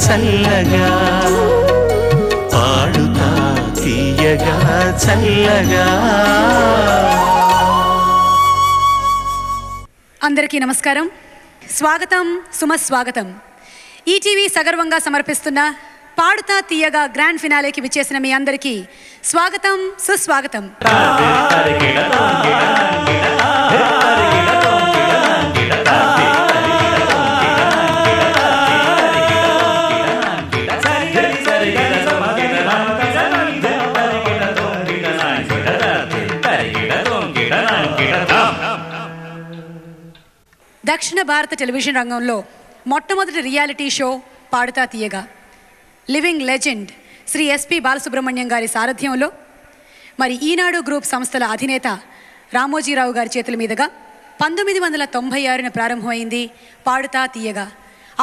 చల్లగా పాడుతా తీయగా చల్లగా. అందరికీ నమస్కారం, స్వాగతం, సుమస్వాగతం. ఈటీవీ సగర్వంగా సమర్పిస్తున్న పాడుతా తీయగా గ్రాండ్ ఫినాలేకి విచ్చేసిన మీ అందరికీ స్వాగతం, సుస్వాగతం. దక్షిణ భారత టెలివిజన్ రంగంలో మొట్టమొదటి reality show Padutha Theeyaga living legend Shri SP Balasubrahmanyam గారి సారథ్యంలో మరి ఈనాడు గ్రూప్ సంస్థల అధినేత రామోజీరావు గారి చేతుల మీదుగా 1996 ప్రారంభమైంది పాడుతా తీయగా.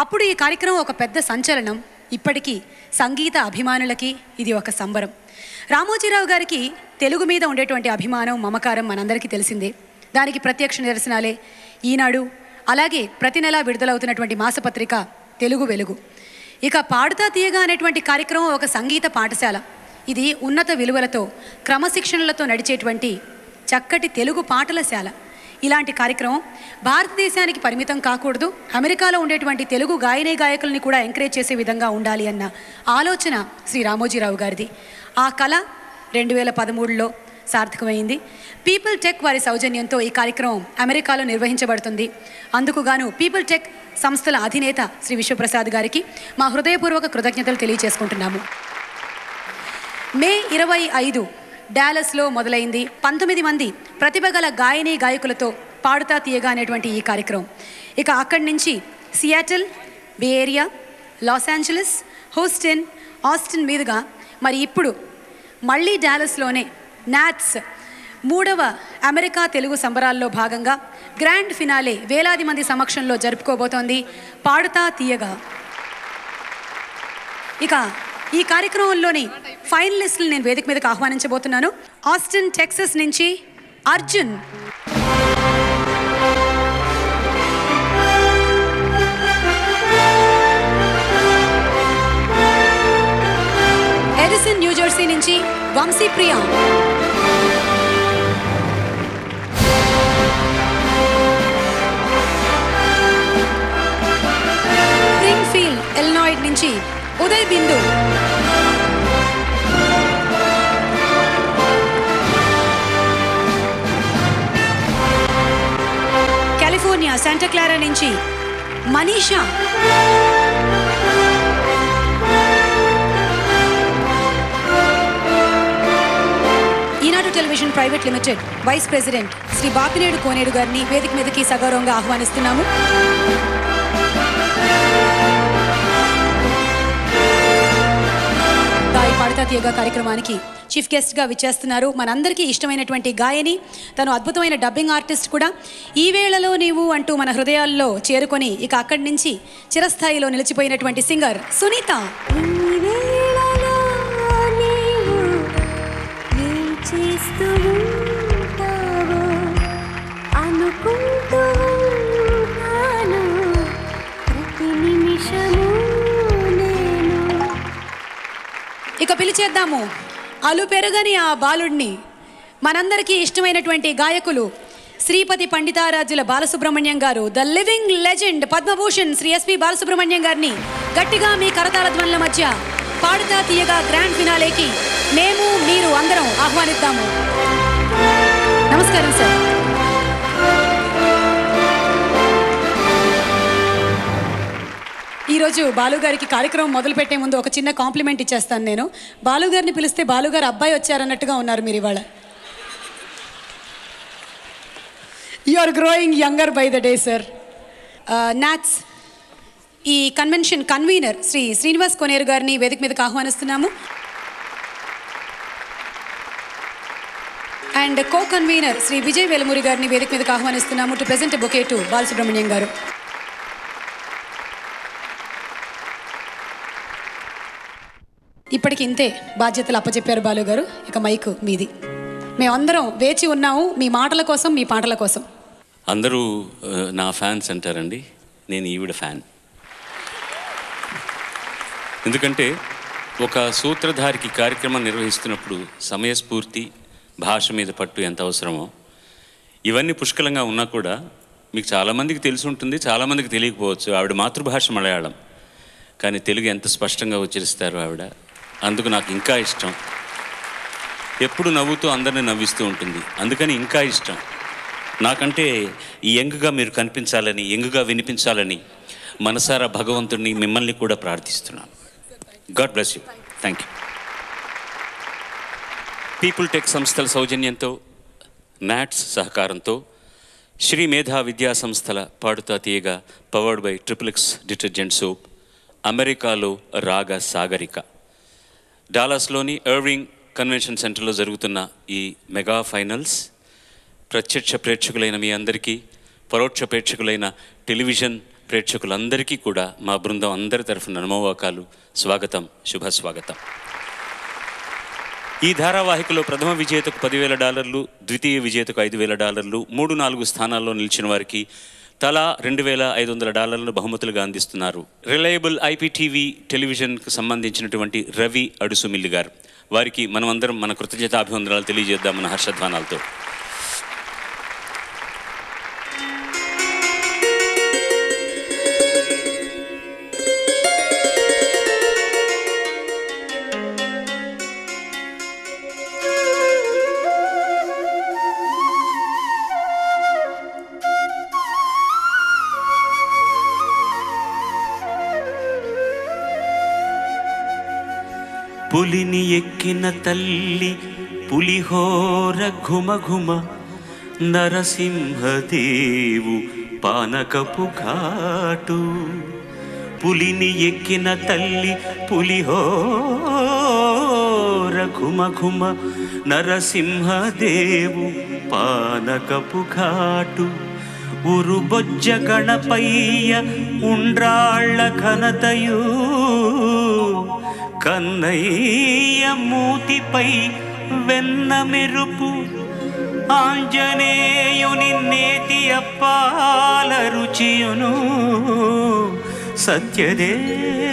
అప్పుడు ఈ కార్యక్రమం ఒక పెద్ద సంచలనం. ఇప్పటికీ సంగీత అభిమానులకి ఇది ఒక సంబరం. రామోజీరావు గారికి తెలుగు మీద ఉండేటువంటి అభిమానం, మమకారం మనందరికీ తెలిసిందే. దానికి ప్రత్యక్ష నిదర్శనాలే ఈనాడు, అలాగే ప్రతి నెలా విడుదలవుతున్నటువంటి మాసపత్రిక తెలుగు వెలుగు. ఇక పాడుతా తీయగా అనేటువంటి కార్యక్రమం ఒక సంగీత పాఠశాల. ఇది ఉన్నత విలువలతో, క్రమశిక్షణలతో నడిచేటువంటి చక్కటి తెలుగు పాటలశాల. ఇలాంటి కార్యక్రమం భారతదేశానికి పరిమితం కాకూడదు, అమెరికాలో ఉండేటువంటి తెలుగు గాయకుల్ని కూడా ఎంకరేజ్ చేసే విధంగా ఉండాలి అన్న ఆలోచన శ్రీ రామోజీరావు గారిది. ఆ కళ 2013లో సార్థకమైంది. పీపుల్ టెక్ వారి సౌజన్యంతో ఈ కార్యక్రమం అమెరికాలో నిర్వహించబడుతుంది. అందుకుగాను పీపుల్ టెక్ సంస్థల అధినేత శ్రీ విశ్వప్రసాద్ గారికి మా హృదయపూర్వక కృతజ్ఞతలు తెలియజేసుకుంటున్నాము. మే 25 డాలస్లో మొదలైంది. 19 మంది ప్రతిభగల గాయకులతో పాడుతా తీయగా అనేటువంటి ఈ కార్యక్రమం. ఇక అక్కడి నుంచి Seattle, bay area, Los Angeles, Houston, Austin మీదుగా మరి ఇప్పుడు మళ్ళీ డాలస్లోనే నాట్స్ 3వ అమెరికా తెలుగు సంబరాల్లో భాగంగా గ్రాండ్ ఫినాలే వేలాది మంది సమక్షంలో జరుపుకోబోతోంది పాడుతా తీయగా. ఇక ఈ కార్యక్రమంలోని ఫైనలిస్టులు నేను వేదిక మీదకి ఆహ్వానించబోతున్నాను. ఆస్టిన్, టెక్సస్ నుంచి అర్జున్, ఎడిసన్, న్యూజెర్సీ నుంచి వంశీ ప్రియా, స్ప్రింగ్ఫీల్డ్, ఇలినాయిస్ నుంచి Uday Bindu, California Santa Clara నుంచి Manisha, Eenadu television private limited vice president Shri Bapineedu Konedu గారిని వేదిక మీదకి సగౌరవంగా ఆహ్వానిస్తున్నాము. పాడుతా తీయగా కార్యక్రమానికి చీఫ్ గెస్ట్గా విచ్చేస్తున్నారు మనందరికీ ఇష్టమైనటువంటి గాయని, తను అద్భుతమైన డబ్బింగ్ ఆర్టిస్ట్ కూడా. ఈ వేళలో నీవు అంటూ మన హృదయాల్లో చేరుకొని ఇక అక్కడి నుంచి చిరస్థాయిలో నిలిచిపోయినటువంటి సింగర్ సునీత. ఇక పిలిచేద్దాము అలు పెరుగని ఆ బాలుడిని, మనందరికీ ఇష్టమైనటువంటి గాయకులు శ్రీపతి పండితారాజ్యుల బాలసుబ్రహ్మణ్యం గారు, the living legend Padma Bhushan Shri SP Balasubrahmanyam గారిని గట్టిగా మీ కరతాళ ధ్వనుల మధ్య పాడుతా తీయగా గ్రాండ్ ఫినాలేకి మేము మీరు అందరం ఆహ్వానిద్దాము. నమస్కారం సార్. ఈరోజు బాలుగారికి కార్యక్రమం మొదలుపెట్టే ముందు ఒక చిన్న కాంప్లిమెంట్ ఇచ్చేస్తాను నేను. బాలుగారిని పిలిస్తే బాలుగారు అబ్బాయి వచ్చారన్నట్టుగా ఉన్నారు మీరు ఇవాళ. You are growing younger by the day sir. NATS ఈ కన్వెన్షన్ కన్వీనర్ శ్రీ శ్రీనివాస్ కోనేరు గారిని వేదిక మీదకి ఆహ్వానిస్తున్నాము. And co convener Shri Vijay Velamuri గారిని వేదిక మీదకి ఆహ్వానిస్తున్నాము to present bouquet to Balasubrahmanyam garu. ఇప్పటికి ఇంతే బాధ్యతలు అప్పచెప్పారు బాలు గారు. ఇక మైకు మీది. మేమందరం వేచి ఉన్నాము మీ మాటల కోసం, మీ పాటల కోసం. అందరూ నా ఫ్యాన్స్ అంటారండి. నేను ఈవిడ ఫ్యాన్. ఎందుకంటే ఒక సూత్రధారికి కార్యక్రమం నిర్వహిస్తున్నప్పుడు సమయస్ఫూర్తి, భాష మీద పట్టు ఎంత అవసరమో ఇవన్నీ పుష్కలంగా ఉన్నా కూడా మీకు చాలామందికి తెలిసి ఉంటుంది, చాలామందికి తెలియకపోవచ్చు. ఆవిడ మాతృభాష మలయాళం, కానీ తెలుగు ఎంత స్పష్టంగా ఉచ్చరిస్తారు ఆవిడ. అందుకు నాకు ఇంకా ఇష్టం. ఎప్పుడు నవ్వుతూ అందరినీ నవ్విస్తూ ఉంటుంది, అందుకని ఇంకా ఇష్టం. నాకంటే ఈ యంగ్గా మీరు కనిపించాలని, యంగ్గా వినిపించాలని మనసారా భగవంతుడిని, మిమ్మల్ని కూడా ప్రార్థిస్తున్నాను. God bless you. Thank you. People tech సంస్థల సౌజన్యంతో, నాట్స్ సహకారంతో, శ్రీ మేధా విద్యా సంస్థల పాడుతా తీయగా powered by XXX detergent soap, అమెరికాలో రాగ సాగరిక, డాలస్లోని ఎర్వింగ్ కన్వెన్షన్ సెంటర్లో జరుగుతున్న ఈ మెగా ఫైనల్స్ ప్రత్యక్ష ప్రేక్షకులైన మీ అందరికీ, పరోక్ష ప్రేక్షకులైన టెలివిజన్ ప్రేక్షకులందరికీ కూడా మా బృందం అందరి తరఫున నమోవాకాలు, స్వాగతం, శుభస్వాగతం. ఈ ధారావాహికలో ప్రథమ విజేతకు $10,000, ద్వితీయ విజేతకు $5,000, 3-4 స్థానాల్లో నిలిచిన వారికి తలా $2,500 బహుమతులుగా అందిస్తున్నారు రిలయబుల్ IPTV టెలివిజన్కు సంబంధించినటువంటి రవి అడుసుమిల్లి గారు. వారికి మనమందరం మన కృతజ్ఞతాభివందనాలు తెలియజేద్దాం మన హర్షధ్వానాలతో. పులిని ఎక్కిన తల్లి పులిహోర ఘుమఘుమ, నరసింహదేవు పానకపు ఘాటు. పులిని ఎక్కిన తల్లి పులిహోర ఘుమఘుమ, నరసింహదేవు పానకపు ఘాటు. ఉరుబొజ్జ గణపయ్య ఉండ్రాళ్ళ ఘనతయు, కన్నయ్య మూతిపై వెన్న మెరుపు, ఆంజనేయుని నేతి అప్పాల రుచియును, సత్యదేవుని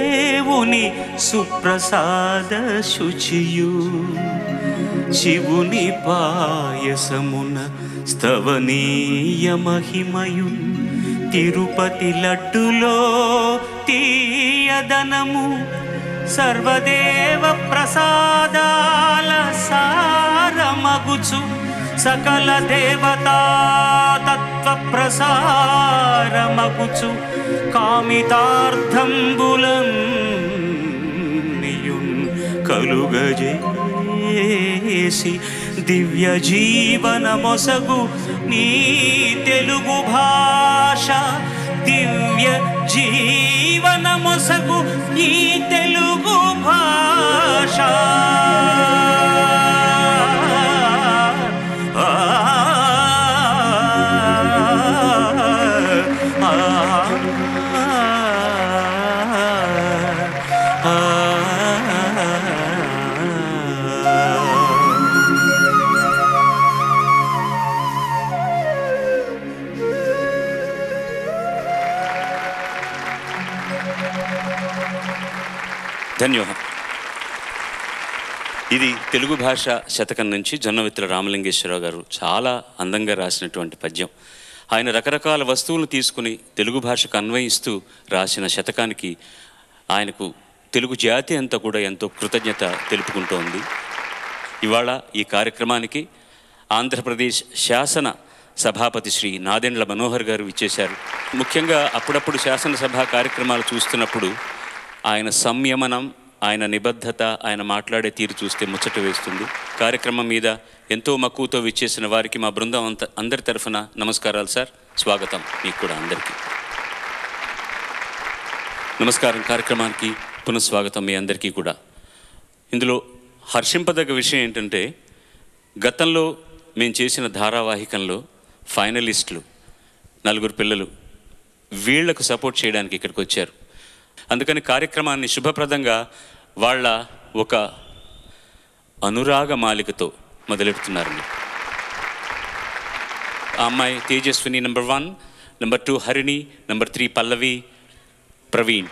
సుప్రసాద శుచియు, శివుని పాయసమున స్తవనీయ మహిమయు, తిరుపతి లడ్డులో తీయదనము, సర్వదేవ ప్రసాదాల సారమగుచు, సకల దేవతా తత్వ ప్రసారమగుచు, కామితార్థంబులన్నీయున్ కలుగజేసి, దివ్య జీవన మొసగు నీ తెలుగు భాష, దివ్య జీవన మొసగు ఈ తెలుగు భాష. ధన్యవాదం. ఇది తెలుగు భాష శతకం నుంచి జొన్నవిత్తుల రామలింగేశ్వరరావు గారు చాలా అందంగా రాసినటువంటి పద్యం. ఆయన రకరకాల వస్తువులను తీసుకుని తెలుగు భాషకు అన్వయిస్తూ రాసిన శతకానికి ఆయనకు తెలుగు జాతి అంతా కూడా ఎంతో కృతజ్ఞత తెలుపుకుంటోంది. ఇవాళ ఈ కార్యక్రమానికి ఆంధ్రప్రదేశ్ శాసన సభాపతి శ్రీ నాదెండ్ల మనోహర్ గారు ఇచ్చేశారు. ముఖ్యంగా అప్పుడప్పుడు శాసనసభ కార్యక్రమాలు చూస్తున్నప్పుడు ఆయన సంయమనం, ఆయన నిబద్ధత, ఆయన మాట్లాడే తీరు చూస్తే ముచ్చట వేస్తుంది. కార్యక్రమం మీద ఎంతో మక్కువతో విచ్చేసిన వారికి మా బృందం అందరి తరఫున నమస్కారాలు సార్. స్వాగతం మీకు కూడా అందరికీ. నమస్కారం. కార్యక్రమానికి పునఃస్వాగతం మీ అందరికీ కూడా. ఇందులో హర్షింపదగ్గ విషయం ఏంటంటే, గతంలో మేము చేసిన ధారావాహికంలో ఫైనలిస్టులు 4 పిల్లలు వీళ్లకు సపోర్ట్ చేయడానికి ఇక్కడికి వచ్చారు. అందుకని కార్యక్రమాన్ని శుభప్రదంగా వాళ్ళ ఒక అనురాగ మాలికతో మొదలెడుతున్నారండి. ఆ అమ్మాయి Tejaswini number 1, number 2 Harini, number 3 పల్లవి, ప్రవీణ్.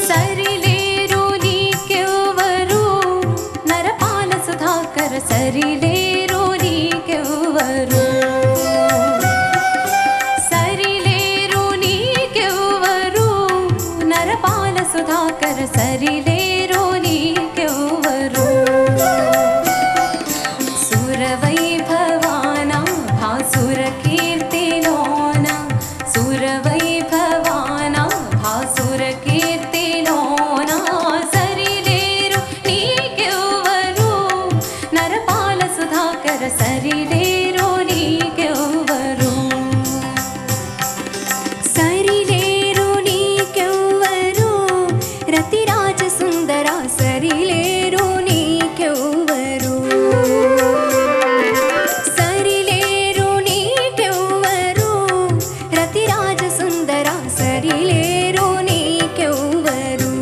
సరిలేరు నీకెవ్వరు, సరిలేరు నీకెవ్వరు నరపాల సుధాకర, సరిలేరు నీకెవ్వరు. సురవైభవాన భాసుర కీర్తిలోన, సురవైభవాన భాసుర కీర్తిలోన, సరిలేరు నీకెవ్వరు నరపాల సుధాకర, సరిలేరు నీకెవ్వరు. సరిలేరు నీకెవ్వరు రతిరాజ సుందర, సరిలేరు నీకెవ్వరు. సరిలేరు నీకెవ్వరు రతిరాజ సుందర, సరిలేరు నీకెవ్వరు.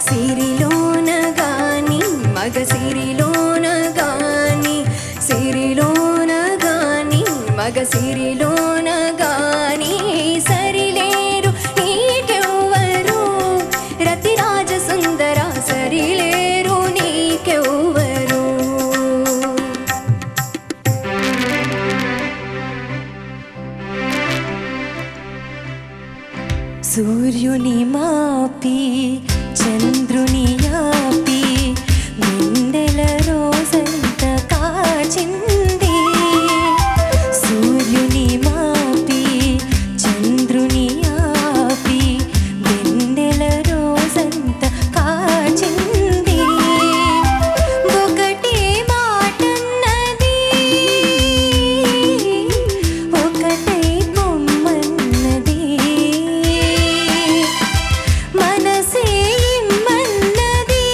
సిరిలోన గాని మగ సిరిలోన గాని, సిరిలోన గాని మగ సిరిలోన గాని, సరిలేరు నీకెవ్వరు రతిరాజ సుందర, సరిలేరు నీకెవ్వరు. సూర్యుని మాపి చంద్రుని యాపి వెన్నెల రోజంత కాచింది, సూర్యుని మాపి చంద్రుని యాపి వెన్నెల రోజంత కాచింది. ఒకటే మాటన్నది, ఒకటే కొమ్మన్నది, మనసే ఇమ్మన్నది,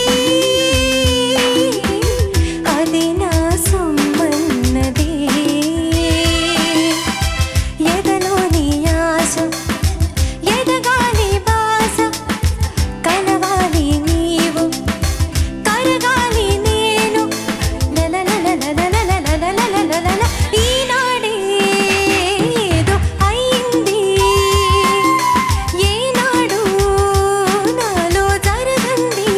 అది నా సొమ్మన్నది. ఎదలోని ఆశ ఎదగాలి బాస, కలవాలి నీవు కరగాలి నేను, లలలలలలలలలలలలల. ఈనాడే ఏదో అయింది, ఏనాడు నాలో జరగంది.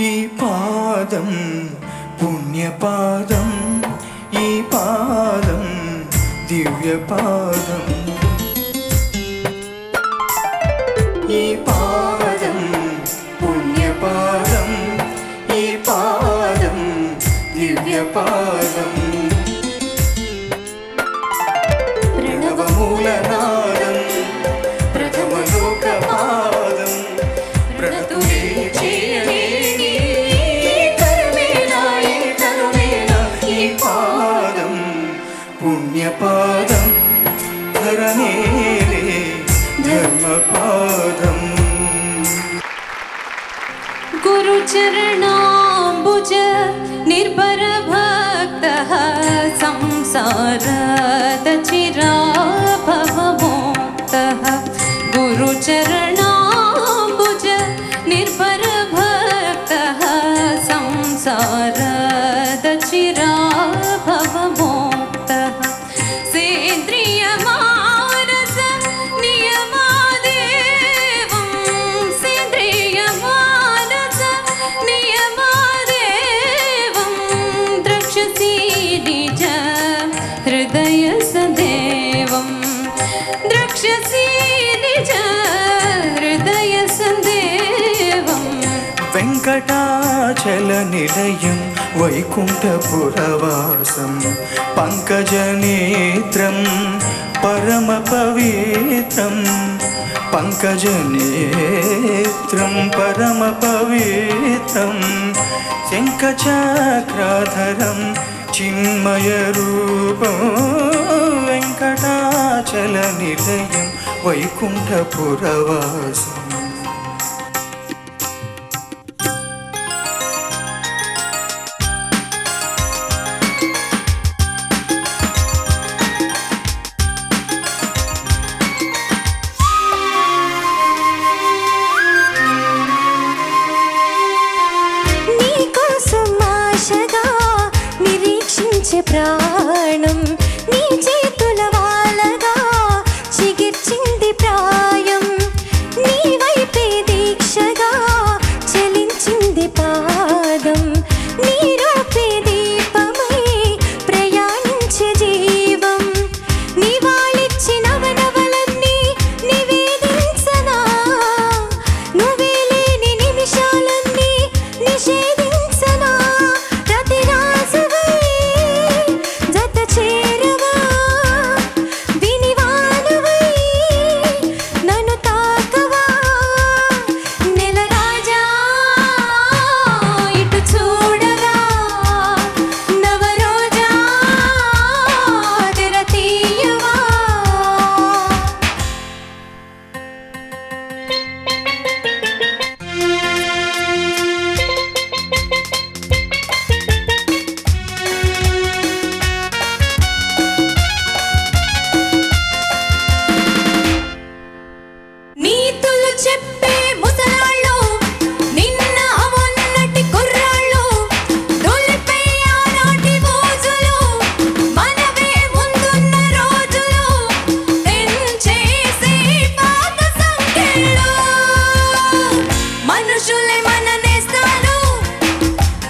ఈ పాదం పుణ్యపాదం, ఈ పాదం దివ్యపాదం, ఈ పాదం పుణ్యపాదం, ఈ పాదం దివ్యపాదం. ప్రణవమూలనాదం ప్రథమలోకపాదం, ప్రణతులే చేయలేని తరమేలా, ఈ తరమేలా. ఈ పాదం పుణ్యపాదం, ధరణేలే ధర్మపాదం. గురుచరణాంబుజ నిర్భర భక్తః, సంసారాద చిరాభవమోక్తః. గురుచరణాంబుజ నిర్భర భక్తః, సంసారాద చిరాభవమోక్తః. సేంద్రియ మానస నియమాదేవం, సేంద్రియ మానస నియమాదేవం, ద్రక్షసి నిజ హృదయ సదేవం, ద్రక్షసి నిజ హృదయ సదేవం. వెంకటాచల నిలయం వైకుంఠపురవాసం, పంకజనేత్రం పరమ పవిత్రం, పంకజనేత్రం పరమ పవిత్రం. శంఖచక్రాధరం చిన్మయ రూపం, వెంకటాచల నిలయం వైకుంఠపురవాసం. ప్రాణం నీ చేతుల వాలగా చిగిర్చింది ప్రాయం, నీ వైపే దీక్షగా చలించింది పాదం, నీ రూపే దీపమై ప్రయాణించే జీవం, నీ వాళిచ్చి నవనవలన్నీ నివేదించనా, నువ్వే లేని నిమిషాలన్నీ నిషేధించనా, ప్రతి రాజువై చేరవా వినివానవై నన్ను తాకవా, నెల రాజా ఇటు చూడగా, నవరోజా తెర తీయవా. చెప్పే ముసలాళ్ళు నిన్న మొన్నటి కుర్రాళ్ళు, దొలిపే ఆనాటి మోజులు మనవే ముందున్న రోజులు, తెంచేసే పాత సంఖ్యలు, మనుషులే మన నేస్తాలు,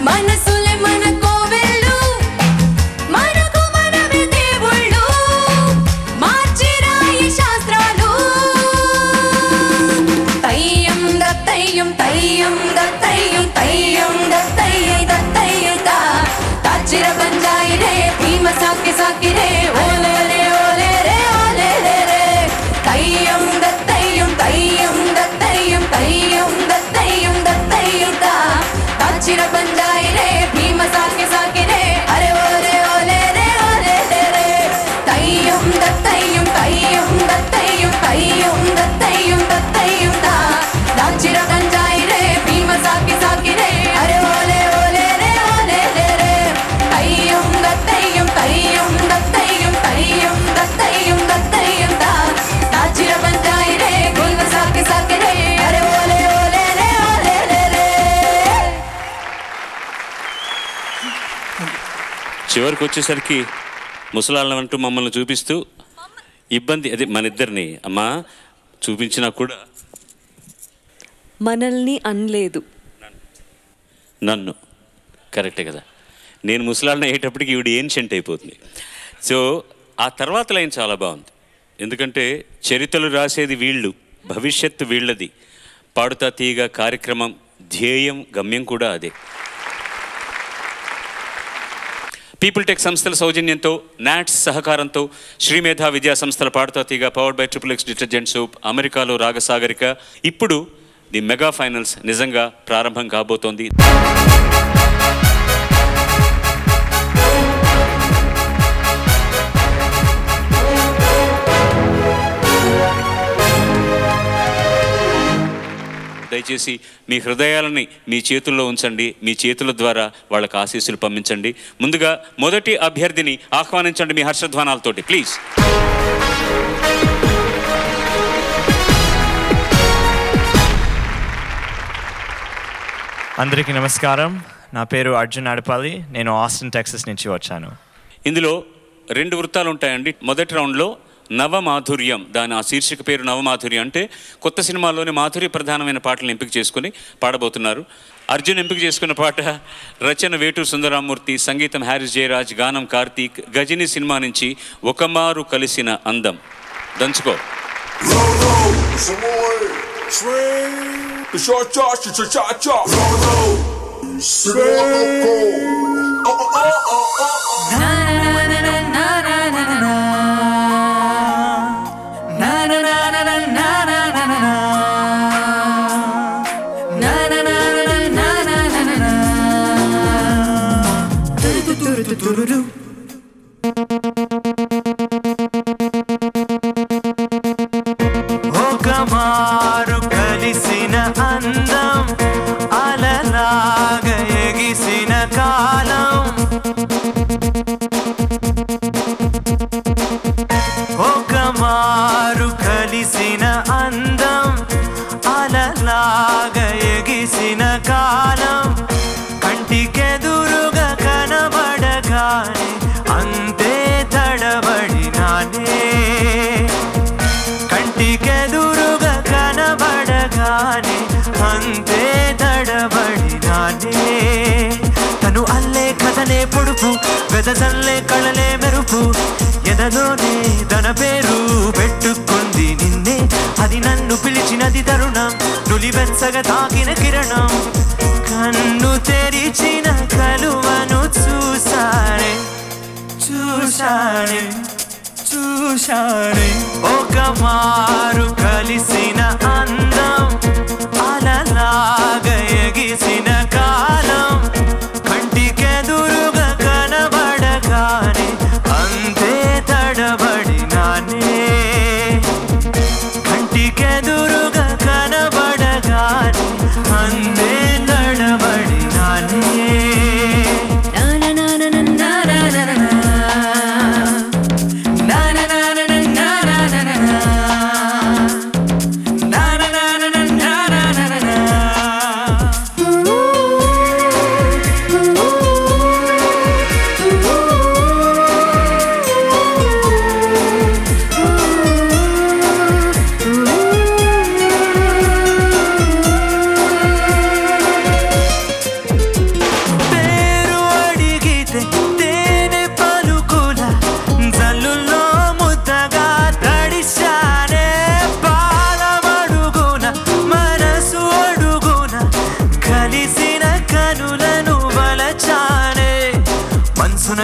మనసులే మన కోవెళ్ళు, మనకు మనమే దేవుళ్ళు, మార్చిరాయి శాస్త్రాలు. తయ్యం దత్తయ్యం తయ్యం దత్తయ్యం తయ్యం దత్తయ్య దత్తయ్యత తాచిర బంజాయి రే భీమ సాకి సాకి రే ఓలే రే ఓలే రే ఓలే రే రే. తయ్యం దత్తయ్యం తయ్యం దత్తయ్యం తయ్యం దత్తయ్యం దత్తయ్యత తాచిర బంజాయి రే భీమ సాకి సాకి రే అరే ఓలే ఓలే రే ఓలే రే రే. తయ్యం దత్తయ్యం తయ్యం దత్తయ్యం తయ్యం దత్తయ్యం దత్తయ్యం దాచిర గంజాయి రే భీమ సాకి సాకి రే అరే ఓలే ఓలే రే ఓలే రే రే. తయ్యం దత్తయ్యం తయ్యం దత్తయ్యం తయ్యం దత్తయ్యం దత్తయ్యం దాచిర గంజాయి రే భీమ సాకి సాకి రే అరే ఓలే ఓలే రే ఓలే రే రే. చివరికి వచ్చేసరికి ముసలాళ్ళం అంటూ మమ్మల్ని చూపిస్తూ ఇబ్బంది, అదే మన ఇద్దరిని అమ్మా చూపించినా కూడా మనల్ని అనలేదు, నన్ను. కరెక్టే కదా, నేను ముసలాళ్ళని అయ్యేటప్పటికి ఈవిడ ఏన్షెంట్ అయిపోతుంది. సో ఆ తర్వాత లైన్ చాలా బాగుంది, ఎందుకంటే చరిత్రలు రాసేది వీళ్ళు, భవిష్యత్తు వీళ్ళది, పాడుతా తీయగా కార్యక్రమం ధ్యేయం గమ్యం కూడా అదే. పీపుల్ టెక్ సంస్థల సౌజన్యంతో, నాట్స్ సహకారంతో, శ్రీమేధ విద్యా సంస్థల పాడుతా తీగ powered by XXX detergent soap, అమెరికాలో రాగసాగరిక, ఇప్పుడు ది మెగా ఫైనల్స్ నిజంగా ప్రారంభం కాబోతోంది. దయచేసి మీ హృదయాలని మీ చేతుల్లో ఉంచండి, మీ చేతుల ద్వారా వాళ్ళకి ఆశీస్సులు పంపించండి. ముందుగా మొదటి అభ్యర్థిని ఆహ్వానించండి మీ హర్షధ్వానాలతోటి ప్లీజ్. అందరికీ నమస్కారం. నా పేరు అర్జున్ అడపల్లి, నేను ఆస్టిన్ టెక్సస్ నుంచి వచ్చాను. ఇందులో 2 వృత్తాలు ఉంటాయండి. మొదటి రౌండ్లో నవమాధుర్యం, దాని ఆ శీర్షిక పేరు నవమాధుర్యం, అంటే కొత్త సినిమాల్లోని మాధుర్య ప్రధానమైన పాటలను ఎంపిక చేసుకుని పాడబోతున్నారు. అర్జున్ ఎంపిక చేసుకున్న పాట రచన వేటూరు సుందరరామూర్తి, సంగీతం హ్యారిస్ జయరాజ్, గానం కార్తీక్, గజని సినిమా నుంచి ఒకమారు కలిసిన అందం. దంచుకో. పడగానే అంతే తడబడినానే. తను అల్లే కథనే పొడుపు వెదజల్లే కళలే మెరుపు ఎదలోనే తన పేరు పెట్టుకుంది నిన్నే. అది నన్ను పిలిచినది తరుణం నులివెచ్చగా తాకిన కిరణం. కన్ను తెరిచిన కలువను చూసానే చూసానే చూసానే. ఒక మారు కలిసిన అందం అలలాగా ఎగిసిన కాలం కంటికెదురుగా కనబడగానే అంతే తడబడినానే. కంటికెదురుగా కనబడగానే అంతే తడబడినానే.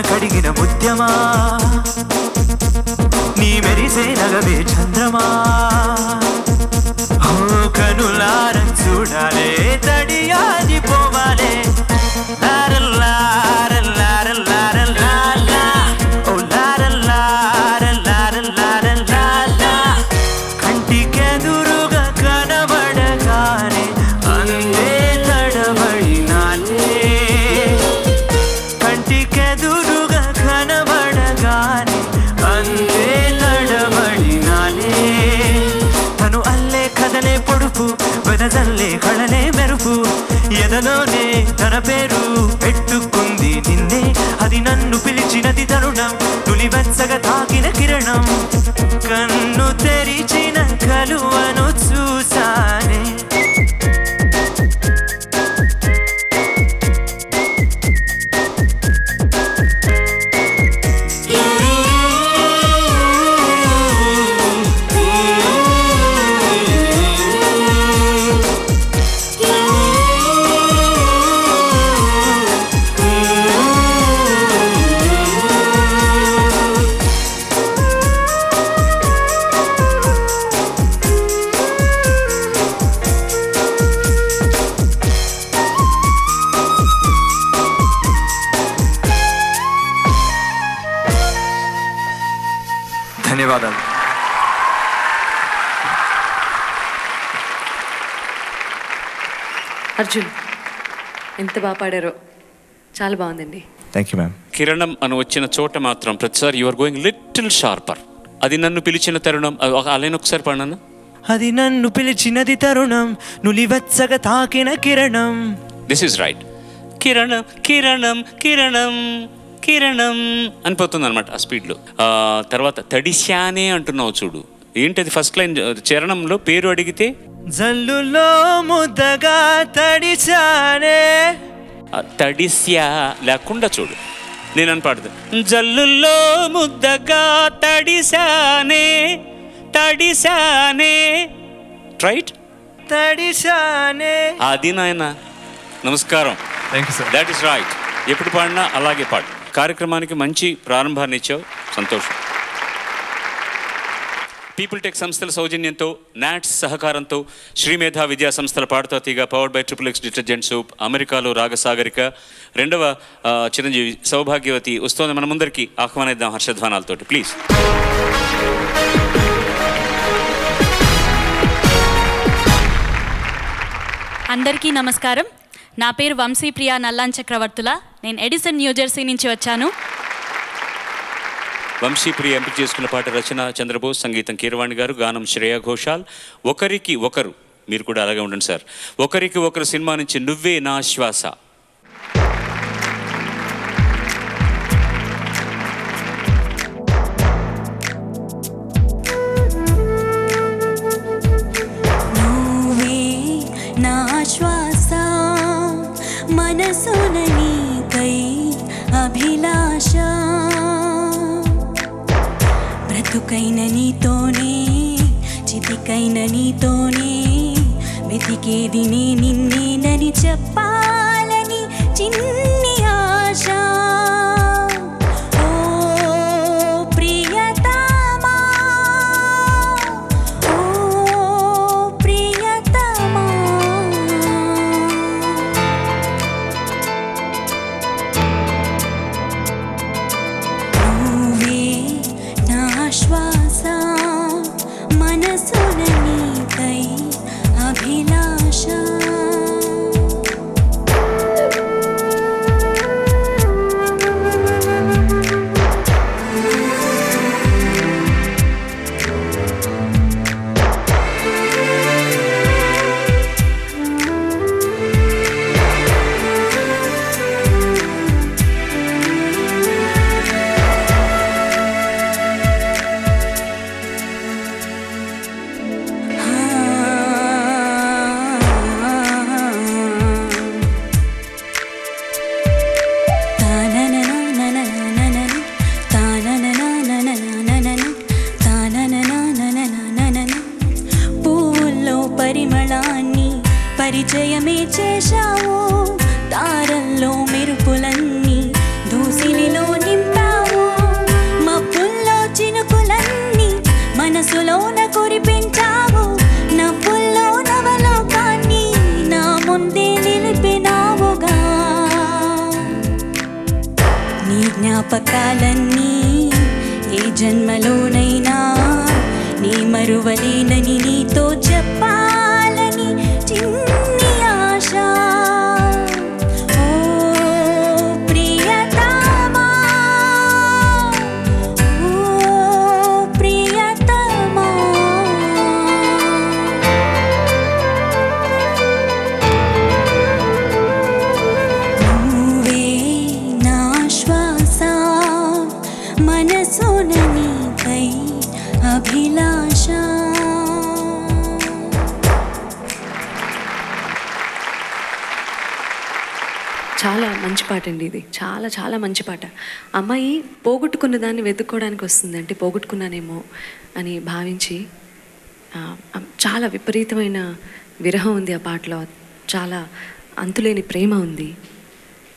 కడిగిన ముత్యమా నీ మెరిసే నగవే చంద్రమా. కనులార చూడాలే తడియాది పోవాలే. కంటికెదురుగా కనబడగానే అందే తడబడినానే. కంటికెదురుగా కనబడగానే అందే తడబడినానే. తను అల్లే కథలే పొడుపు వెదజల్లే కళలే మెరుపు ఎదలోనే తన పేరు పెట్టుకుంది నిన్నే. అది నన్ను పిలిచినది తరుణం నులివెచ్చగా తాకిన కిరణం. కన్ను తెరిచిన కలువను చూసానే. ధన్యవాదాలు. అర్జున్ ఎంత బాగా పాడారో, చాలా బాగుందండి. Thank you ma'am. కిరణం అని వచ్చిన చోట మాత్రం ప్రతిసారి you are going little sharper. అది నన్ను పిలిచిన తరుణం అలానే ఒకసారి పాడనా. అది నన్ను పిలిచినది తరుణం నులివెచ్చగా తాకిన కిరణం. This is right. కిరణం కిరణం కిరణం కిరణం అనిపోతుంది అనమాట ఆ స్పీడ్లో. తర్వాత తడిశానే అంటున్నావు చూడు, ఏంటది ఫస్ట్ లైన్ చరణంలో పేరు అడిగితే జల్లులో ముద్దగా తడిశానే. తడిస్యా లేకుండా చూడు, నేను అని పాడుతా. జల్లుల్లో ముద్దగా తడిశానే తడిశానే. రైట్, తడిశానే. అది నాయన. నమస్కారం. Thank you sir. That is right. ఎప్పుడు పాడినా అలాగే పాడు. కార్యక్రమానికి మంచి ప్రారంభాన్ని ఇచ్చావు, సంతోషం. పీపుల్ టెక్ సంస్థల సౌజన్యంతో, నాట్స్ సహకారంతో, శ్రీమేధ విద్యా సంస్థల పాడుతా తీగ, powered by XXX detergent soap, అమెరికాలో రాగసాగరిక, రెండవ చిరంజీవి సౌభాగ్యవతి వస్తోంది మన ముందరికి. ఆహ్వానిద్దాం హర్షధ్వానాలతోటి ప్లీజ్. అందరికీ నమస్కారం. నా పేరు వంశీప్రియ నల్లాన్ చక్రవర్తుల. నేను ఎడిసన్ న్యూజెర్సీ నుంచి వచ్చాను. వంశీప్రియ ఎంపిక చేసుకున్న పాట రచన చంద్రబోస్, సంగీతం కీరవాణి గారు, గానం శ్రేయా ఘోషాల్. ఒకరికి ఒకరు, మీరు కూడా అలాగే ఉండండి సార్. ఒకరికి ఒకరు సినిమా నుంచి నువ్వే నా శ్వాస. నువ్వే బ్రతుకైన నీతోనే చితికైన నీతోనే వెతికేది నే నిన్నేనని చెప్పాలని చిన్ని ఆశ శ్వాస మనసున నీకై అభిలాష పరిమళాన్ని పరిచయమే చేశావు తారల్లో మెరుపులన్నీ దూసిలిలో నింపావు మబ్బుల్లో చినుకులన్నీ మనసులోన కురిపించావు నవ్వుల్లో నవలోకాన్ని నా ముందే నిలిపినావుగా నీ జ్ఞాపకాలన్నీ ఏ జన్మలోనైనా నీ మరువలేనని నీతో చెప్పాలని చిన్ని ఆశ ఓ ప్రియతమా ఓ ప్రియతమా నువ్వే నా శ్వాస మనసున నీకై అభిలాష. చాలా మంచి పాట అండి ఇది. చాలా చాలా మంచి పాట. అమ్మాయి పోగొట్టుకున్న దాన్ని వెతుక్కోవడానికి వస్తుంది, అంటే పోగొట్టుకున్నానేమో అని భావించి చాలా విపరీతమైన విరహం ఉంది ఆ పాటలో, చాలా అంతులేని ప్రేమ ఉంది.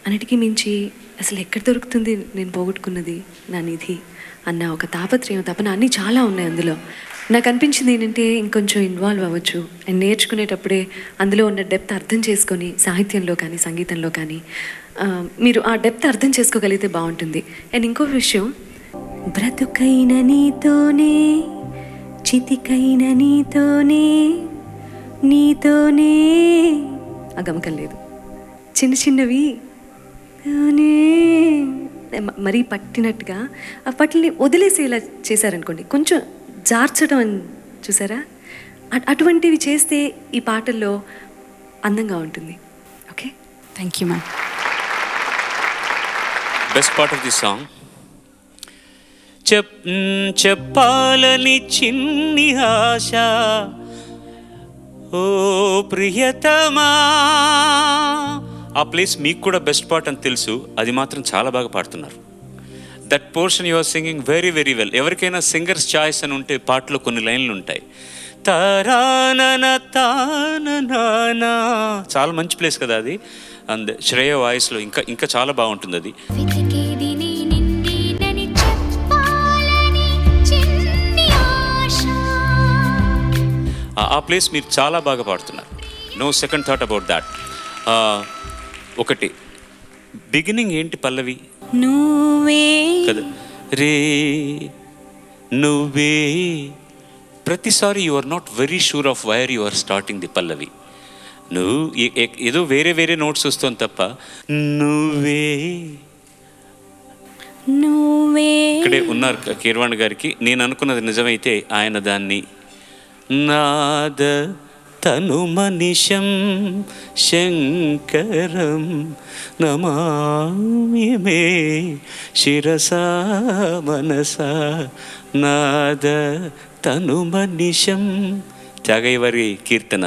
అన్నిటికీ మించి అసలు ఎక్కడ దొరుకుతుంది నేను పోగొట్టుకున్నది నా నిధి అన్న ఒక తాపత్రయం, తపన అన్నీ చాలా ఉన్నాయి అందులో. నాకు అనిపించింది ఏంటంటే ఇంకొంచెం ఇన్వాల్వ్ అవ్వచ్చు అండ్ నేర్చుకునేటప్పుడే అందులో ఉన్న డెప్త్ అర్థం చేసుకొని సాహిత్యంలో కానీ సంగీతంలో కానీ మీరు ఆ డెప్త్ అర్థం చేసుకోగలిగితే బాగుంటుంది. అండ్ ఇంకో విషయం, బ్రతుకైన నీతోనే చితికైన నీతోనే నీతోనే ఆ గమకం లేదు, చిన్న చిన్నవి మరీ పట్టినట్టుగా ఆ పట్లని వదిలేసేలా చేశారనుకోండి, కొంచెం జార్చడం అని చూసారా, అటువంటివి చేస్తే ఈ పాటల్లో అందంగా ఉంటుంది. Okay, thank you ma'am. Best part of the song, చెప్పాలని చిన్ని ఆశ ఓ ప్రియతమా. ఆ ప్లేస్ మీకు కూడా బెస్ట్ పార్ట్ అని తెలుసు, అది మాత్రం చాలా బాగా పాడుతున్నారు. That portion you are singing very very well. ఎవరికైనా సింగర్స్ చాయిస్ అని ఉంటే పాటలో కొన్ని లైన్లు ఉంటాయి, తారానన తాననా, చాలా మంచి ప్లేస్ కదా అది. అండ్ శ్రేయ వాయిస్లో ఇంకా ఇంకా చాలా బాగుంటుంది అది. ఆ ప్లేస్ మీరు చాలా బాగా పాడుతున్నారు, no second thought about that. ఒకటి బిగినింగ్ ఏంటి పల్లవి నువ్వే కదా, రే నువ్వే. ప్రతిసారి you are not very sure of whether you are starting the పల్లవి. నువ్వు ఏదో వేరే వేరే నోట్స్ వస్తుంది తప్ప నువ్వే నువ్వే. ఇక్కడే ఉన్నారు కీరవాణి గారికి, నేను అనుకున్నది నిజమైతే ఆయన దాన్ని నాద తనుమనిశం శంకరం నమామి మే శిరసా మనసా నాద తనుమనిశం. త్యాగయ్య వారి కీర్తన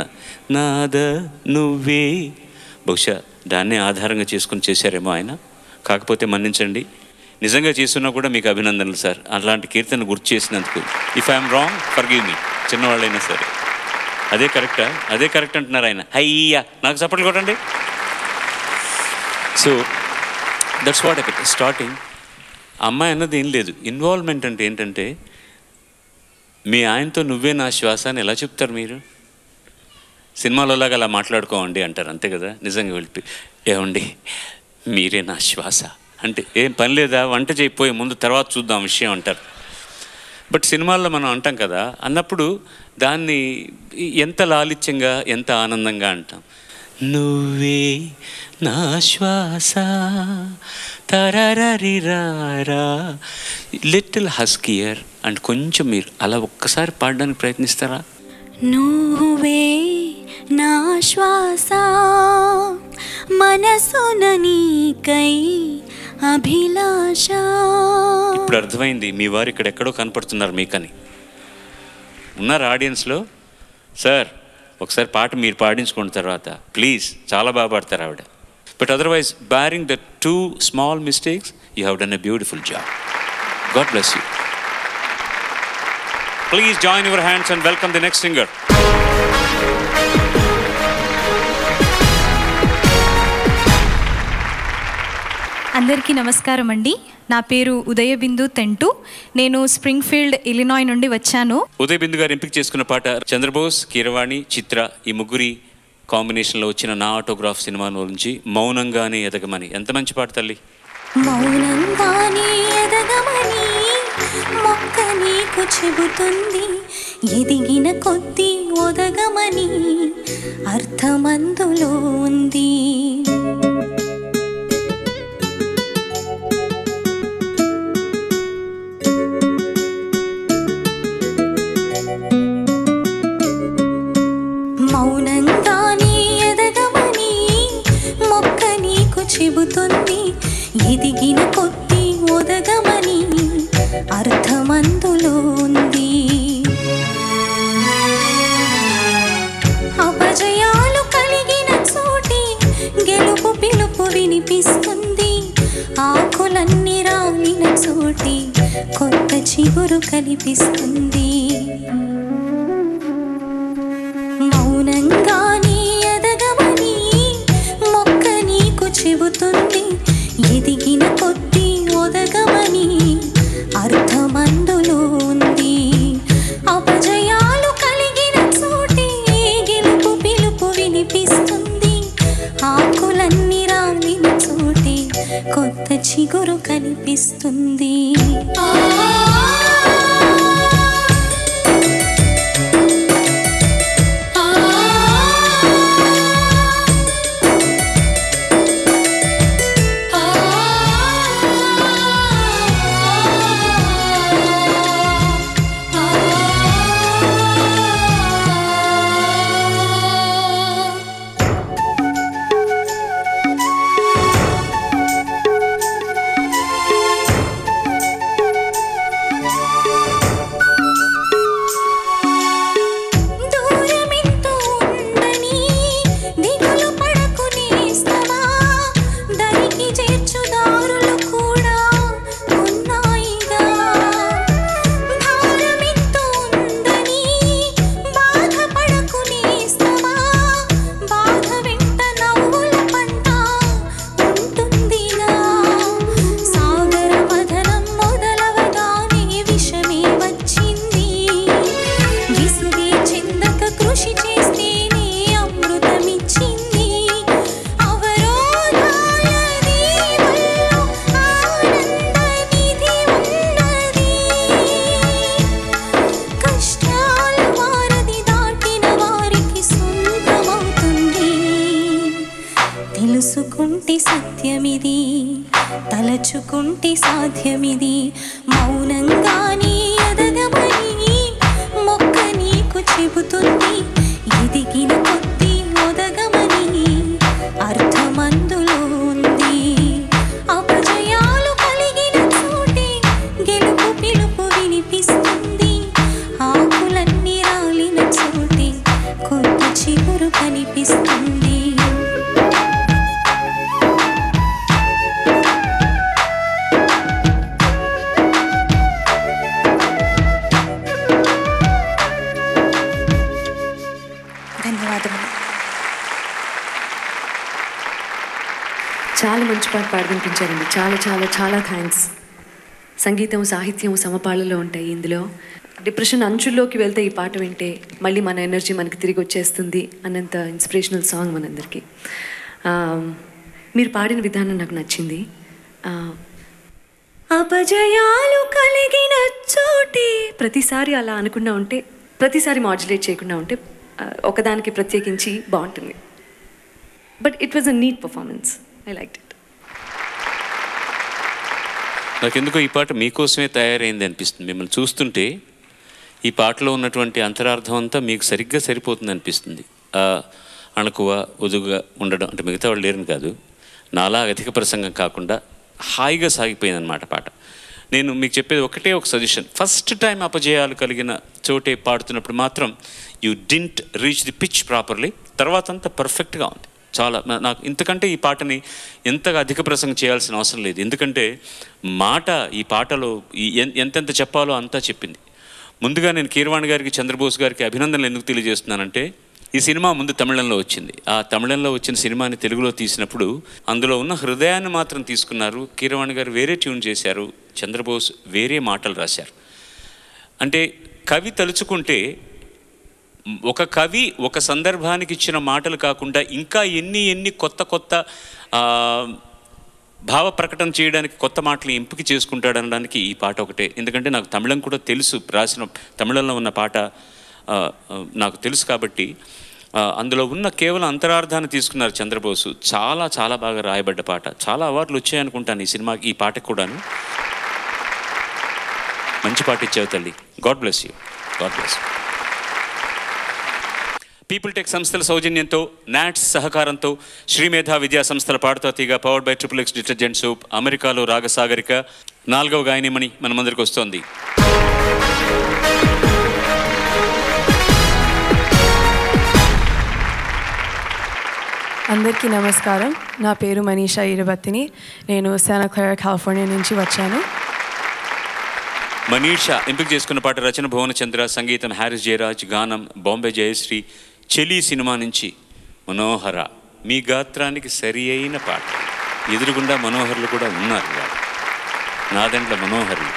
నాద నువ్వే. బహుశా దాన్నే ఆధారంగా చేసుకుని చేశారేమో ఆయన, కాకపోతే మన్నించండి. నిజంగా చేస్తున్నా కూడా మీకు అభినందనలు సార్. అలాంటి కీర్తన గుర్తు చేసినందుకు. If I'm wrong forgive me, చిన్నవాళ్ళైనా సరే. అదే కరెక్టా? అదే కరెక్ట్ అంటున్నారు ఆయన. అయ్యా నాకు సపోర్ట్ కొట్టండి. So that's what I starting. అమ్మాయి అన్నది ఏం లేదు. ఇన్వాల్వ్మెంట్ అంటే ఏంటంటే, మీ ఆయనతో నువ్వే నా శ్వాస అని ఎలా చెప్తారు మీరు? సినిమాలోలాగా అలా మాట్లాడుకోమండి అంటారు, అంతే కదా. నిజంగా వెళ్ళి ఏమండి మీరే నా శ్వాస అంటే ఏం పని లేదా, వంట చేయకపోయే ముందు తర్వాత చూద్దాం విషయం అంటారు. బట్ సినిమాల్లో మనం అంటాం కదా, అన్నప్పుడు దాన్ని ఎంత లాలిత్యంగా ఎంత ఆనందంగా అంటాం. నువ్వే నా శ్వాస తరరిరారా, లిటిల్ హస్కియర్ అండ్ కొంచెం మీరు అలా ఒక్కసారి పాడడానికి ప్రయత్నిస్తారా? నువ్వే నా శ్వాస మనసున నీకై అభిలాష. ఇప్పుడు అర్థమైంది మీ వారు ఇక్కడ ఎక్కడో కనపడుతున్నారు మీకని. ఉన్నారు ఆడియన్స్లో? సార్ ఒకసారి పాట మీరు పాడించుకున్న తర్వాత ప్లీజ్, చాలా బాగా పాడతారు ఆవిడ. But otherwise barring the 2 small mistakes, you have done a beautiful job. God bless you. Please join your hands and welcome the next singer. అందరికీ నమస్కారం అండి. నా పేరు ఉదయబిందు తెంటు. నేను స్ప్రింగ్ఫీల్డ్, ఇలినాయ్ నుండి వచ్చాను. ఉదయబిందు గారు ఎంపిక చేసుకున్న పాట చంద్రబోస్, కీరవాణి, చిత్ర ఈ ముగ్గురి కాంబినేషన్లో వచ్చిన నా ఆటోగ్రాఫ్ సినిమా నుంచి మౌనంగానే ఎదగమని. ఎంత మంచి పాట తల్లి. మౌనంగానే ఎదగమని మొక్క నీకు చెబుతుంది, ఎదిగిన కొద్దీ ఒదగమని అర్థమందులో ఉంది. మౌనంగానే ఎదగమని మొక్క నీకు చెబుతుంది, ఎదిగిన కొద్దీ ఒదగమని అర్థమందులో ఉంది. అపజయాలు కలిగిన చోటి గెలుపు పిలుపు వినిపిస్తుంది, ఆకులన్నీ రాలిన చోటి కొత్త చిగురు కనిపిస్తుంది. మౌనంగానే ఎదగమని మొక్క నీకు చెబుతుంది, ఎదిగిన కొద్దీ ఒదగమని అర్థమందులో ఉంది. అపజయాలు కలిగిన చోటి గెలుపు పిలుపు వినిపిస్తుంది, ఆకులన్నీ రాలిన చోటి కొత్త చిగురు కనిపిస్తుంది. తెలుసుకుంటే సత్యమిది, తలచుకుంటే సాధ్యమిది. మౌనంగానే ఎదగమని మొక్క నీకు చెబుతుంది, ఎదిగిన కొద్దీ ఒదగమని అర్థమందులో ఉంది. అపజయాలు కలిగిన చోటే గెలుపు పిలుపు వినిపిస్తుంది, ఆకులన్నీ రాలిన చోటే కొత్త చిగురు కనిపిస్తుంది. చాలా మంచి పాట పాడిపించారండి. చాలా చాలా చాలా థ్యాంక్స్. సంగీతం సాహిత్యం సమపాళ్ళలో ఉంటాయి ఇందులో. డిప్రెషన్ అంచుల్లోకి వెళ్తే ఈ పాట వింటే మళ్ళీ మన ఎనర్జీ మనకి తిరిగి వచ్చేస్తుంది అన్నంత ఇన్స్పిరేషనల్ సాంగ్ మనందరికీ. మీరు పాడిన విధానం నాకు నచ్చింది. అపజయాలు కలిగిన చోటే ప్రతిసారి అలా అనుకున్నా ఉంటే, ప్రతిసారి మాడ్యులేట్ చేయకుండా ఉంటే ఒకదానికి ప్రత్యేకించి బాగుంటుంది. But it was a neat performance. I like it. నాకెందుకో ఈ పాట మీకోసమే తయారైంది అనిపిస్తుంది. మిమ్మల్ని చూస్తుంటే ఈ పాటలో ఉన్నటువంటి అంతరార్థం అంతా మీకు సరిగ్గా సరిపోతుంది అనిపిస్తుంది. అణకువ ఒదుగా ఉండడం అంటే మిగతా వాళ్ళు లేరని కాదు, నాలా అధిక ప్రసంగం కాకుండా హాయిగా సాగిపోయింది అన్నమాట పాట. నేను మీకు చెప్పేది ఒకటే ఒక సజెషన్. ఫస్ట్ టైం అపజయాలు కలిగిన చోటే పాడుతున్నప్పుడు మాత్రం you didn't reach the pitch properly. తర్వాత అంతా పర్ఫెక్ట్గా ఉంది. చాలా నాకు ఇంతకంటే ఈ పాటని ఎంతగా అధిక ప్రసంగం చేయాల్సిన అవసరం లేదు. ఎందుకంటే మాట ఈ పాటలో ఎంతెంత చెప్పాలో అంతా చెప్పింది. ముందుగా నేను కీరవాణి గారికి, చంద్రబోస్ గారికి అభినందనలు ఎందుకు తెలియజేస్తున్నానంటే, ఈ సినిమా ముందు తమిళంలో వచ్చింది. ఆ తమిళంలో వచ్చిన సినిమాని తెలుగులో తీసినప్పుడు అందులో ఉన్న హృదయాన్ని మాత్రం తీసుకున్నారు. కీరవాణి గారు వేరే ట్యూన్ చేశారు, చంద్రబోస్ వేరే మాటలు రాశారు. అంటే కవి తలుచుకుంటే ఒక కవి ఒక సందర్భానికి ఇచ్చిన మాటలు కాకుండా ఇంకా ఎన్ని కొత్త కొత్త భావ ప్రకటన చేయడానికి కొత్త మాటలు ఎంపిక చేసుకుంటాడనడానికి ఈ పాట ఒకటే. ఎందుకంటే నాకు తమిళం కూడా తెలుసు, రాసిన తమిళంలో ఉన్న పాట నాకు తెలుసు కాబట్టి అందులో ఉన్న కేవలం అంతరార్థాన్ని తీసుకున్నారు చంద్రబోసు. చాలా చాలా బాగా రాయబడ్డ పాట. చాలా అవార్డులు వచ్చాయనుకుంటాను ఈ సినిమాకి, ఈ పాటకు కూడాను. మంచి పాట ఇచ్చావు తల్లి. God bless you. God bless you. People tech సంస్థల సౌజన్యంతో, నాట్స్ సహకారంతో, శ్రీమేధ విద్యా సంస్థల పాడుతా తీగ, powered by XXX detergent soap, అమెరికాలో రాగసాగరిక 4వ గాయనిమణి మన ముందరికి వస్తోంది. అందరికీ నమస్కారం. నా పేరు మనీషా ఈరబత్తిని. నేను శానా క్లారా, కాలిఫోర్నియా నుంచి వచ్చాను. మనీషా ఎంపిక చేసుకున్న పాట రచన భువనచంద్ర, సంగీతం హారిస్ జయరాజ్, గానం బాంబే జయశ్రీ. చెలి సినిమా నుంచి మనోహర. మీ గాత్రానికి సరి అయిన పాట. ఎదురుగుండా మనోహర్లు కూడా ఉన్నారు. నాదెండ్ల మనోహర్లు.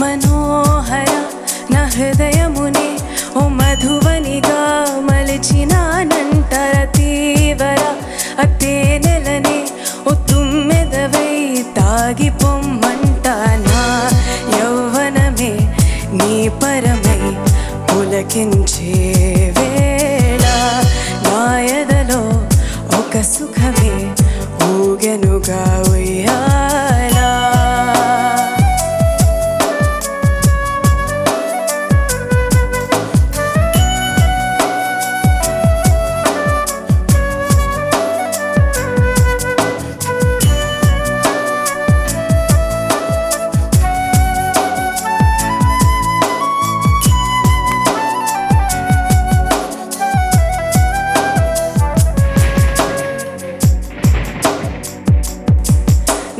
మనోహర నా హృదయమునే ఓ మధువనిగా మలిచినానంటర తీవర అతేనెలనే ఓ తుమ్మెదవై తాగి పొమ్మంట. నా యౌవనమే నీ పరమై పులకించే వేళ నా ఎదలో ఒక సుఖమే ఊగెనుగా ఉయ్యాలా.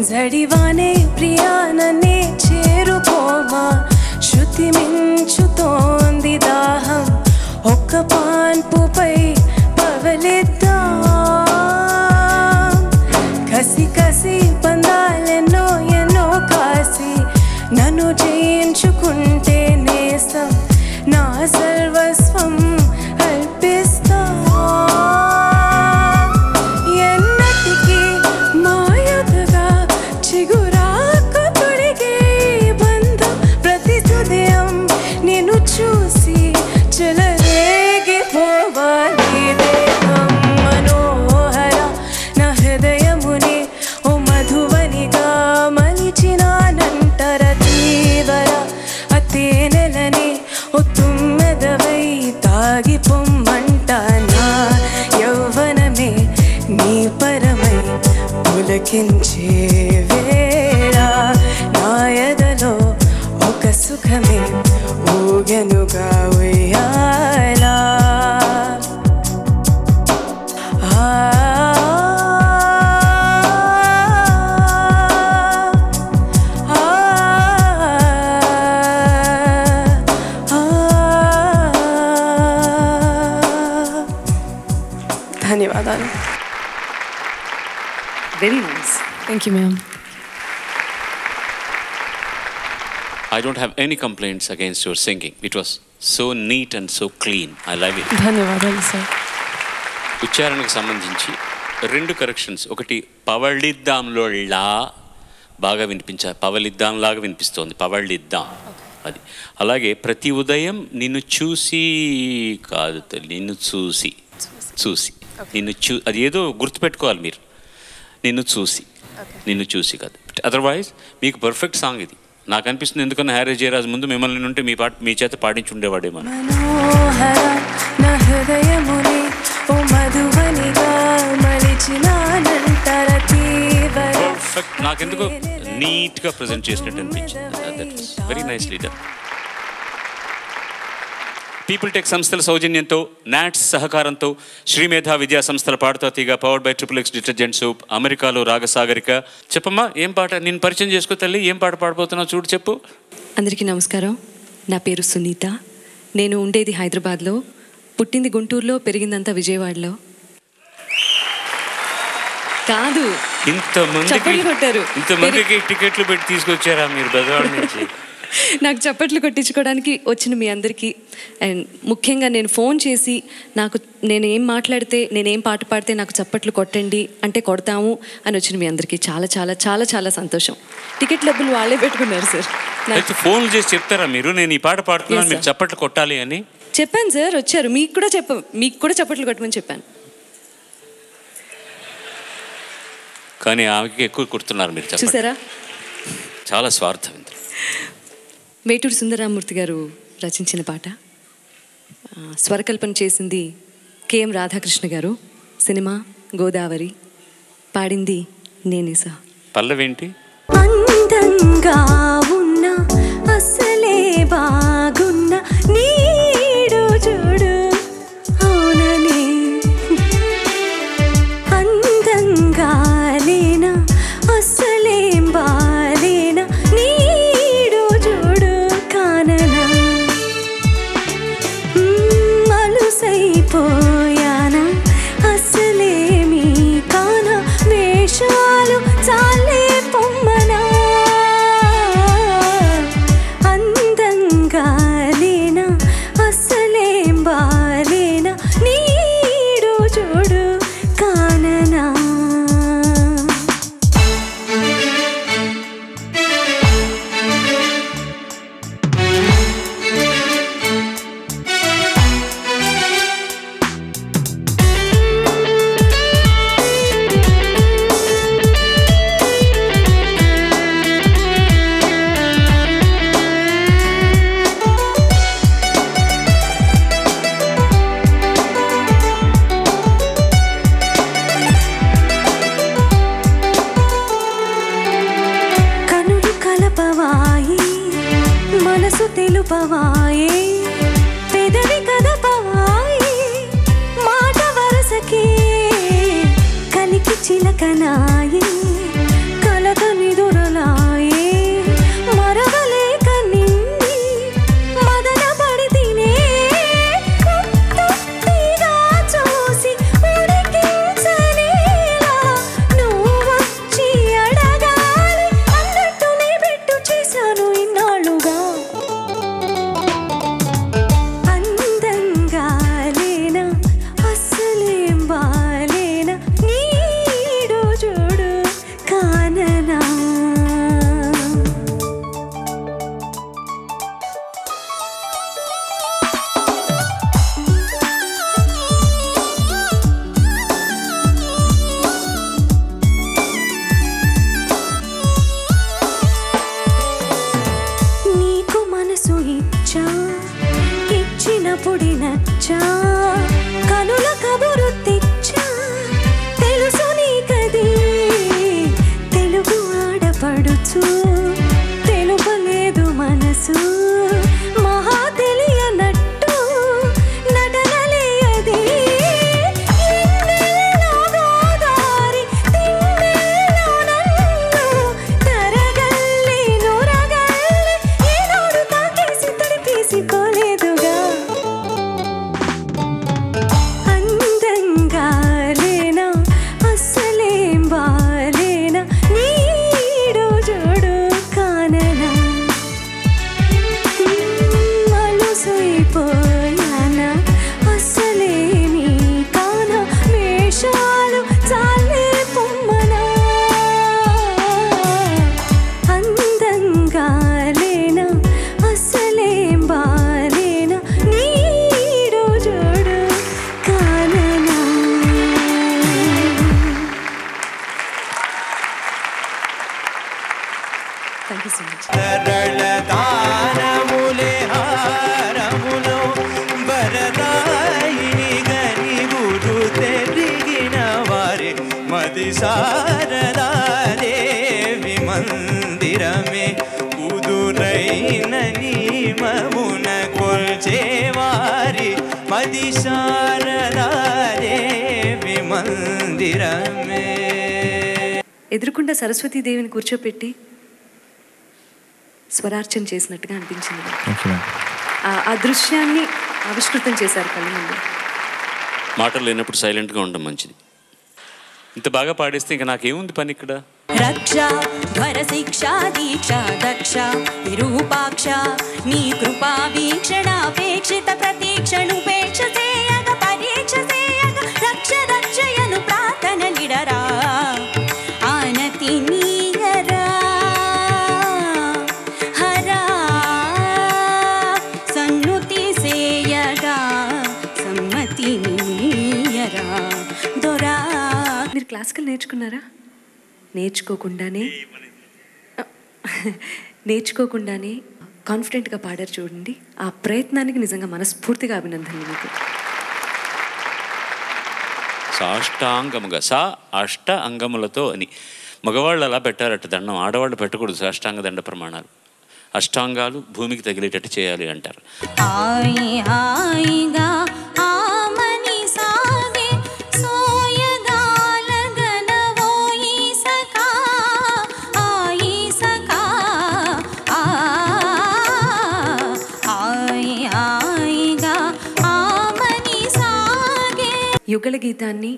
జడివానే ప్రియాననే చేరుకోమా, శృతి మించుతోంది దాహం, ఒక్క పాన్పుపై పవలిద్దాం. కసి కసి పందాలెన్నో ఎన్నో కాసి నన్ను జయించుకుంటే నేసం నా సర్వస్వం అర్పిస్తా. చూసి చెలరేగిపోవా పొమ్మంట నా యౌవనమే నీ పరమై పులకించే వేళ నా ఎదలో ఒక సుఖమే ఊగెనుగా ఉయ్యాలా ధన్యవాదాలు. Very nice. Thank you ma'am. I don't have any complaints against your singing. It was so neat and so clean. I love it. ధన్యవాదాలు సార్. ఉచ్చారణకు సంబంధించి 2 కరెక్షన్స్. ఒకటి పవళిద్దాంలో లా బాగా పవళిద్దాం లాగా వినిపిస్తోంది. పవళిద్దాం అది. అలాగే ప్రతి ఉదయం నిన్ను చూసి కాదు నిన్ను చూసి అది ఏదో గుర్తుపెట్టుకోవాలి మీరు. నిన్ను చూసి కాదు. అదర్వైజ్ మీకు పర్ఫెక్ట్ సాంగ్ ఇది. నాకు అనిపిస్తుంది ఎందుకన్నా హ్యారీ జయరాజ్ ముందు మిమ్మల్ని ఉంటే మీ చేత పాడించి ఉండేవాడేమో. పర్ఫెక్ట్. నాకెందుకు నీట్గా ప్రజెంట్ చేసినట్టు అనిపించింది. Very nice leader. People tech సంస్థల సౌజన్యంతో నాట్స్ సహకారంతో శ్రీమేధ విద్యా సంస్థల పాడుతా తీగ powered by XXX detergent soap అమెరికాలో రాగసాగరిక. చెప్పమ్మా ఏం పాట? నేను పరిచయం చేసుకో తల్లి. ఏం పాట పాడబోతున్నావు చూడు చెప్పు. అందరికీ నమస్కారం. నా పేరు సునీత. నేను ఉండేది హైదరాబాద్లో, పుట్టింది గుంటూరులో, పెరిగిందంతా విజయవాడలో. కాదు, ఇంతమందికి టికెట్లు పెట్టి తీసుకొచ్చారా మీరు బెజవాడ నుంచి? నాకు చప్పట్లు కొట్టించుకోవడానికి వచ్చిన మీ అందరికీ, అండ్ ముఖ్యంగా నేను ఫోన్ చేసి నేను ఏం మాట్లాడితే, నేనేం పాట పాడితే నాకు చప్పట్లు కొట్టండి అంటే కొడతాము అని వచ్చిన మీ అందరికీ చాలా చాలా చాలా చాలా సంతోషం. టికెట్ డబ్బులు వాళ్ళే పెట్టుకున్నారు సార్. ఫోన్ చేసి చెప్తారా మీరు నేను ఈ పాట పాడుతున్నాను మీరు చప్పట్లు కొట్టాలి అని? చెప్పాను సార్, వచ్చారు. మీకు కూడా చప్పట్లు కొట్టమని చెప్పాను. కానీ ఆమెకి ఎక్కువ కొడుతున్నారు మీరు. చూసారా? చాలా స్వార్థం. వేటూరి సుందరరామూర్తి గారు రచించిన పాట, స్వరకల్పన చేసింది KM రాధాకృష్ణ గారు. సినిమా గోదావరి, పాడింది నేనే సార్. పల్లవేంటి? అందంగా ఉన్న అసలే బాగున్న నీడు చూడు అవునని, అందంగా లేనా అసలేం బాలేనా నీడు చూడు కాననా, అలుసైపోయానా అసలేమీ కానా, వేషాలు చాలే పొమ్మనా, అందంగా లేనా అసలేం బాలేనా నీడు చూడు కాననా. కనులు కలపవాయి మనసు తెలుపవాయే, పెదవి కదపవాయి మాట వరసకే, కలికి చిలకనాయి కలకని దొరలాయే, మరవలేక నిండి మదన పడి తినే కొత్తగా చూసి ఉడికించనేలా, నువ్వు వచ్చి అడగాలి అన్నట్టునే పెట్టు చేశాను ఇన్నాళ్ళుగా. మది శారదా దేవి మందిరమే కుదురైన నీమమున కొల్చేవారి మది శారదా దేవి మందిరమే. ఎదురుకుండా సరస్వతీదేవిని కూర్చోపెట్టి స్వరార్చన చేసినట్టుగా అనిపించింది. ఆ దృశ్యాన్ని ఆవిష్కృతం చేశారు కళ్ళు ముందు. మాటలు లేనప్పుడు సైలెంట్గా ఉండడం మంచిది. ఇంత బాగా పాడేస్తే ఇంకా నాకేముంది పని ఇక్కడ. రక్ష ధ్వర శిక్ష దీక్ష దక్ష విరూపాక్ష నీ కృపా వీక్షణాపేక్షిత ప్రతీక్షణుపేక్ష చేయగ పరీక్ష చేయగ రక్ష రక్షయను ప్రార్థన లిడరా ఆనతి నీయరా హరా సన్నుతి సేయగా సమ్మతి నీయరా దొరా. మీరు క్లాసికల్ నేర్చుకున్నారా? నేర్చుకోకుండానే కాన్ఫిడెంట్గా పాడారు చూడండి. ఆ ప్రయత్నానికి నిజంగా మనస్ఫూర్తిగా అభినందనలు మీకు. సాష్టాంగముగా సా అష్ట అంగములతో అని మగవాళ్ళు అలా పెట్టారట దండం, ఆడవాళ్ళు పెట్టకూడదు. సాష్టాంగ దండ ప్రమాణాలు అష్టాంగాలు భూమికి తగిలేటట్టు చేయాలి అంటారు. యుగళ గీతాన్ని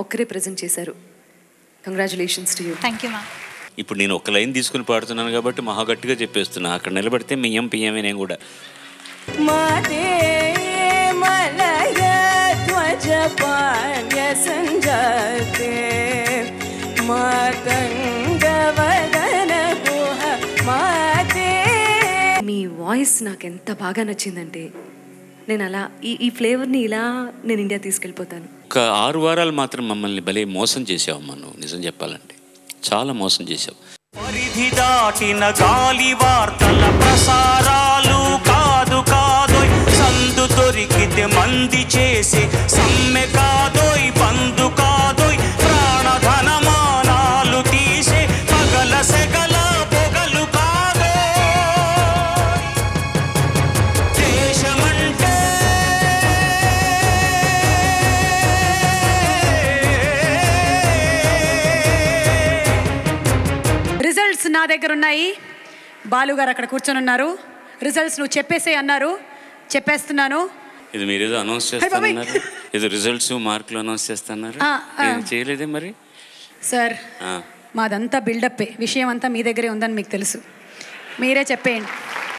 ఒక్కరే ప్రజెంట్ చేశారు. Congratulations to you. Thank you ma'am. ఇప్పుడు నేను ఒక లైన్ తీసుకుని పాడుతున్నాను కాబట్టి మహా గట్టిగా చెప్పేస్తున్నా. అక్కడ నిలబడితే మియం పియమే నేను కూడా. మాతే మలయ ధ్వజ పాణ్య సంజాతే మాతంగ వదన గుహ మాతే. మీ వాయిస్ నాకు ఎంత బాగా నచ్చిందంటే నేను అలా ఈ ఫ్లేవర్ని ఇలా నేను ఇండియా తీసుకెళ్ళిపోతాను. ఒక 6 వారాలు మాత్రం మమ్మల్ని భలే మోసం చేసావమ్మా నువ్వు. నిజం చెప్పాలంటే చాలా మోసం చేసావు. పరిధి దాటిన గాలి వార్తల ప్రసారాలు కాదు కాదోయ్, సందు దొరికితే మంది చేసే సమ్మె కాదోయ్, బంధు కాదోయ్, ప్రాణధనమానాలు తీసే పగల సెగల పొగలు కాదోయ్. దేశమంటే రిజల్ట్స్ నా దగ్గర ఉన్నాయి. బాలుగారు అక్కడ కూర్చొని ఉన్నారు. రిజల్ట్స్ నువ్వు చెప్పేసే అన్నారు, చెప్పేస్తున్నాను. ఇది మీరేదో అనౌన్స్ చేస్తున్నారు, ఏదో రిజల్ట్స్ మార్కులు అనౌన్స్ చేస్తున్నారు. చేయలేదే మరి సార్. మాదంతా బిల్డప్పే, విషయం అంతా మీ దగ్గరే ఉందని మీకు తెలుసు. మీరే చెప్పేయండి.